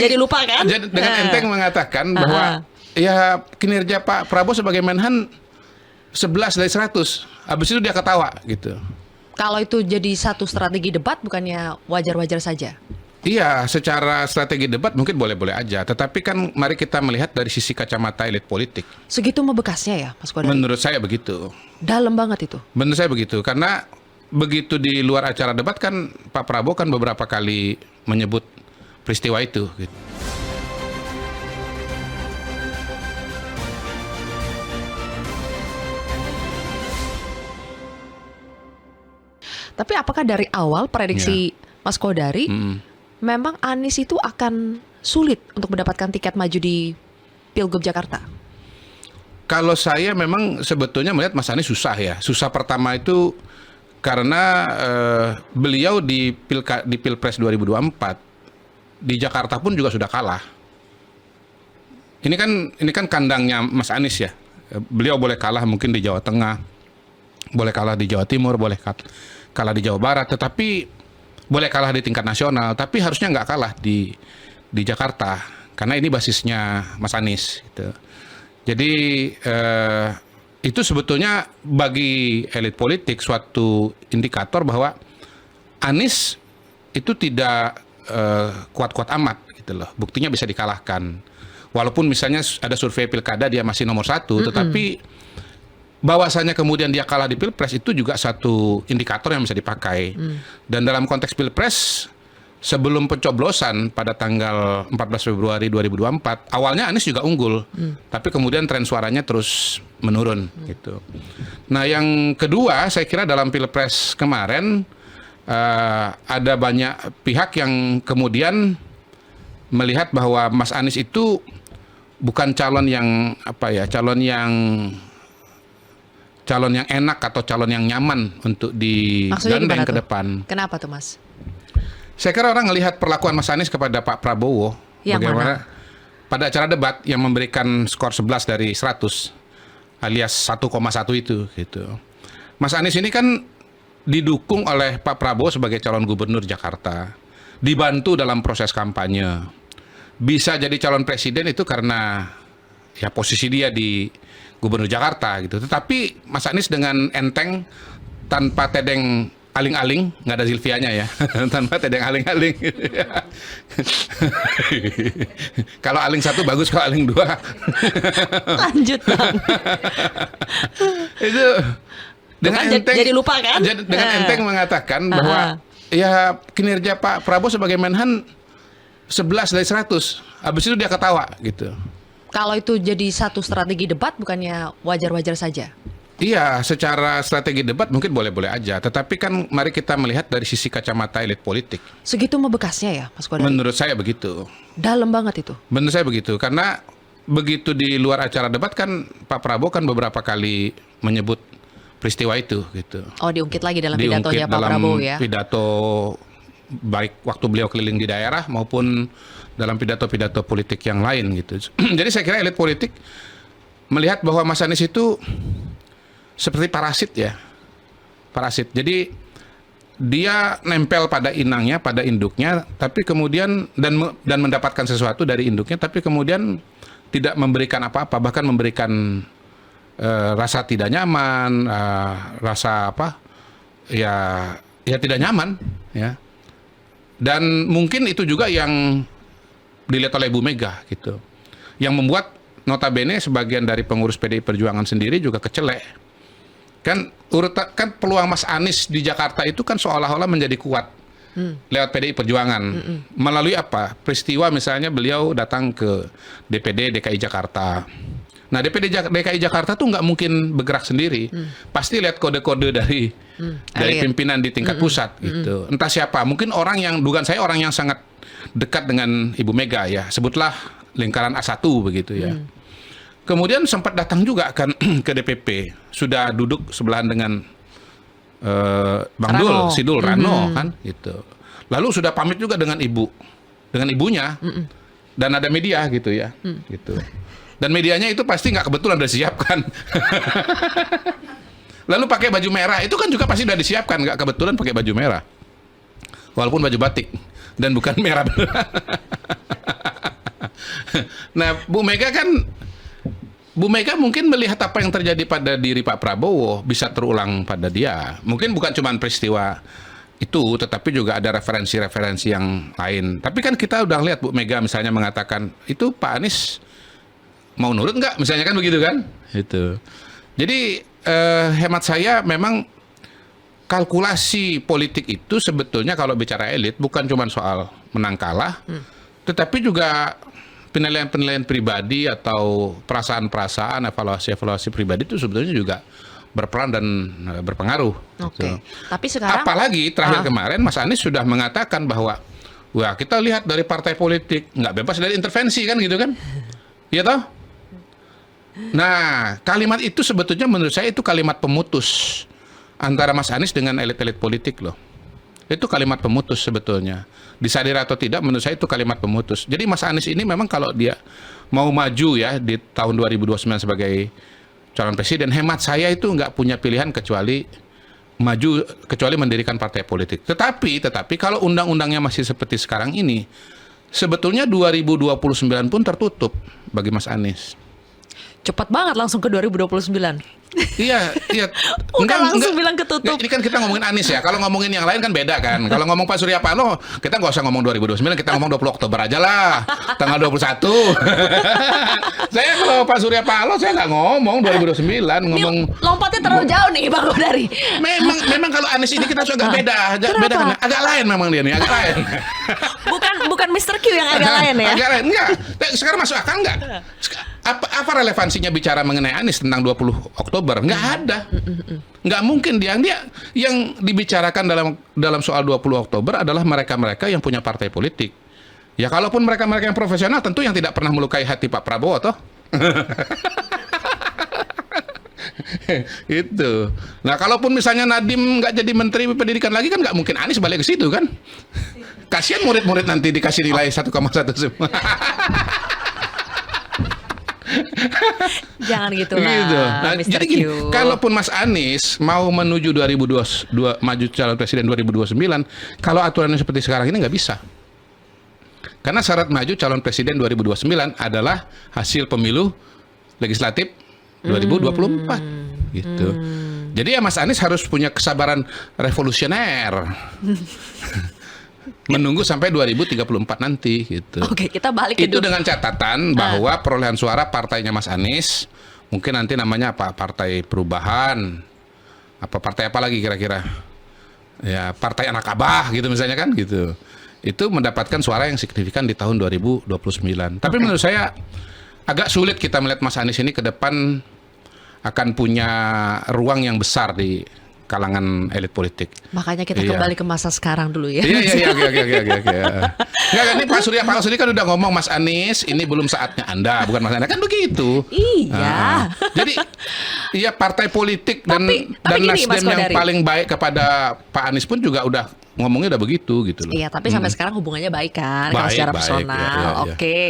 jadi lupa kan? Dengan enteng mengatakan bahwa ya kinerja Pak Prabowo sebagai Menhan 11 dari 100. Habis itu dia ketawa gitu. Kalau itu jadi satu strategi debat, bukannya wajar-wajar saja? Iya, secara strategi debat mungkin boleh-boleh aja. Tetapi kan mari kita melihat dari sisi kacamata elit politik. Segitu membekasnya ya, Mas Kodari? Menurut saya begitu. Dalam banget itu? Menurut saya begitu. Karena begitu di luar acara debat kan Pak Prabowo kan beberapa kali menyebut peristiwa itu. Gitu. Tapi apakah dari awal prediksi Mas Kodari memang Anies itu akan sulit untuk mendapatkan tiket maju di Pilgub Jakarta? Kalau saya memang sebetulnya melihat Mas Anies susah ya. Susah pertama itu karena beliau di Pilpres 2024 di Jakarta pun juga sudah kalah. Ini kan kandangnya Mas Anies ya. Beliau boleh kalah mungkin di Jawa Tengah, boleh kalah di Jawa Timur, boleh kalah di Jawa Barat, tetapi boleh kalah di tingkat nasional, tapi harusnya nggak kalah di Jakarta karena ini basisnya Mas Anies. Gitu. Jadi itu sebetulnya bagi elit politik suatu indikator bahwa Anies itu tidak kuat-kuat amat gitu loh. Buktinya bisa dikalahkan. Walaupun misalnya ada survei pilkada dia masih nomor 1, tetapi bahwasanya kemudian dia kalah di Pilpres itu juga satu indikator yang bisa dipakai. Dan dalam konteks Pilpres sebelum pencoblosan pada tanggal 14 Februari 2024, awalnya Anies juga unggul, tapi kemudian tren suaranya terus menurun gitu. Nah, yang kedua saya kira dalam Pilpres kemarin ada banyak pihak yang kemudian melihat bahwa Mas Anies itu bukan calon yang calon yang enak atau calon yang nyaman untuk digandeng ke depan. Kenapa tuh, Mas? Saya kira orang melihat perlakuan Mas Anies kepada Pak Prabowo bagaimana pada acara debat yang memberikan skor 11 dari 100 alias 1,1 itu gitu. Mas Anies ini kan didukung oleh Pak Prabowo sebagai calon gubernur Jakarta, dibantu dalam proses kampanye. Bisa jadi calon presiden itu karena ya posisi dia di gubernur Jakarta gitu. Tetapi Mas Anies dengan enteng tanpa tedeng aling-aling, nggak ada Zilvianya ya, tanpa tedeng aling-aling. Kalau aling 1 bagus, kalau aling 2 lanjut Bang. Itu dengan enteng, jadi lupa kan? Dengan enteng mengatakan bahwa ya kinerja Pak Prabowo sebagai Menhan 11 dari 100. Habis itu dia ketawa gitu. Kalau itu jadi satu strategi debat, bukannya wajar-wajar saja? Iya, secara strategi debat mungkin boleh-boleh aja. Tetapi kan mari kita melihat dari sisi kacamata elit politik. Segitu membekasnya ya, Mas Kodari? Menurut saya begitu. Dalam banget itu? Menurut saya begitu. Karena begitu di luar acara debat kan Pak Prabowo kan beberapa kali menyebut peristiwa itu gitu. Oh, diungkit lagi dalam pidatonya Pak Prabowo ya? Pidato baik waktu beliau keliling di daerah maupun dalam pidato-pidato politik yang lain gitu. Jadi saya kira elit politik melihat bahwa Mas Anies itu seperti parasit ya. Parasit. Jadi dia nempel pada inangnya, pada induknya, tapi kemudian dan mendapatkan sesuatu dari induknya, tapi kemudian tidak memberikan apa-apa, bahkan memberikan rasa tidak nyaman, rasa ya tidak nyaman ya. Dan mungkin itu juga yang dilihat oleh Bu Mega gitu. Yang membuat notabene sebagian dari pengurus PDI Perjuangan sendiri juga kecelek. Kan peluang Mas Anies di Jakarta itu kan seolah-olah menjadi kuat lewat PDI Perjuangan. Melalui apa? Peristiwa misalnya beliau datang ke DPD DKI Jakarta. Nah, DPD DKI Jakarta tuh nggak mungkin bergerak sendiri. Pasti lihat kode-kode dari pimpinan di tingkat pusat gitu. Entah siapa, mungkin dugaan saya orang yang sangat dekat dengan Ibu Mega ya. Sebutlah lingkaran A1 begitu ya. Kemudian sempat datang juga kan ke DPP. Sudah duduk sebelahan dengan Bang Sidul Rano kan gitu. Lalu sudah pamit juga dengan ibunya. Dan ada media gitu ya. Gitu. Dan medianya itu pasti nggak kebetulan udah disiapkan. Lalu pakai baju merah, itu kan juga pasti udah disiapkan, nggak kebetulan pakai baju merah. Walaupun baju batik dan bukan merah. Nah, Bu Mega mungkin melihat apa yang terjadi pada diri Pak Prabowo bisa terulang pada dia. Mungkin bukan cuma peristiwa itu, tetapi juga ada referensi-referensi yang lain. Tapi kan kita udah lihat Bu Mega misalnya mengatakan, itu Pak Anies mau nurut nggak? Misalnya kan begitu kan? Itu. Jadi hemat saya memang kalkulasi politik itu sebetulnya kalau bicara elit bukan cuma soal menang kalah, tetapi juga penilaian-penilaian pribadi atau perasaan-perasaan, evaluasi-evaluasi pribadi itu sebetulnya juga berperan dan berpengaruh. Oke. Gitu. Tapi sekarang Apalagi terakhir kemarin Mas Anies sudah mengatakan bahwa wah kita lihat dari partai politik nggak bebas dari intervensi kan gitu kan? Iya toh? Nah kalimat itu sebetulnya menurut saya itu kalimat pemutus antara Mas Anies dengan elit-elit politik loh. Itu kalimat pemutus sebetulnya. Disadari atau tidak, menurut saya itu kalimat pemutus. Jadi Mas Anies ini memang kalau dia mau maju ya di tahun 2029 sebagai calon presiden, hemat saya itu nggak punya pilihan kecuali maju, kecuali mendirikan partai politik. Tetapi kalau undang-undangnya masih seperti sekarang ini, sebetulnya 2029 pun tertutup bagi Mas Anies. cepat banget langsung ke 2029. Iya. Bukan langsung bilang ketutup. Ini kan kita ngomongin Anies ya. Kalau ngomongin yang lain kan beda kan. Kalau ngomong Pak Surya Paloh, kita nggak usah ngomong 2029, kita ngomong 20 Oktober aja lah. Tanggal 21. Saya kalau Pak Surya Paloh saya nggak ngomong 2029, ngomong. Ini lompatnya terlalu jauh nih Bang Kodari. Memang kalau Anies ini kita agak beda, beda kan. Agak lain memang dia nih, agak lain. Bukan Mr. Q yang agak lain ya. Agak lain enggak. Sekarang masuk akal enggak? Apa relevansinya bicara mengenai Anies tentang 20 Oktober? Nggak ada. Nggak mungkin dia yang dibicarakan dalam soal 20 Oktober adalah mereka-mereka yang punya partai politik. Ya kalaupun mereka-mereka yang profesional tentu yang tidak pernah melukai hati Pak Prabowo toh. Itu. Nah kalaupun misalnya Nadiem nggak jadi Menteri Pendidikan lagi kan nggak mungkin Anies balik ke situ kan. Kasihan murid-murid nanti dikasih nilai 1,1 semua. Jangan gitu lah, Gitu. Nah, Mr. jadi Q. gini, kalaupun Mas Anies mau menuju 2022 maju calon presiden 2029, kalau aturannya seperti sekarang ini nggak bisa. Karena syarat maju calon presiden 2029 adalah hasil pemilu legislatif 2024 gitu. Jadi ya Mas Anies harus punya kesabaran revolusioner. Menunggu sampai 2034 nanti gitu. Oke, kita balik ke Itu dengan catatan bahwa perolehan suara partainya Mas Anies mungkin nanti namanya apa? Partai Perubahan. Apa partai apa lagi kira-kira? Ya, Partai Anak Abah gitu misalnya kan gitu. Itu mendapatkan suara yang signifikan di tahun 2029. Tapi menurut saya agak sulit kita melihat Mas Anies ini ke depan akan punya ruang yang besar di kalangan elit politik. Makanya kita kembali ke masa sekarang dulu ya. Iya, oke. Enggak, ini Pak Surya Paloh sendiri kan udah ngomong Mas Anies, ini belum saatnya Anda, bukan Mas Anda, kan begitu. Iya. Jadi, iya partai politik dan gini, Nasdem Mas yang Kodari. paling baik kepada Pak Anies pun juga udah ngomongnya udah begitu gitu loh. Iya, tapi sampai sekarang hubungannya baik kan, kalau Baik, secara baik, personal. iya. Oke.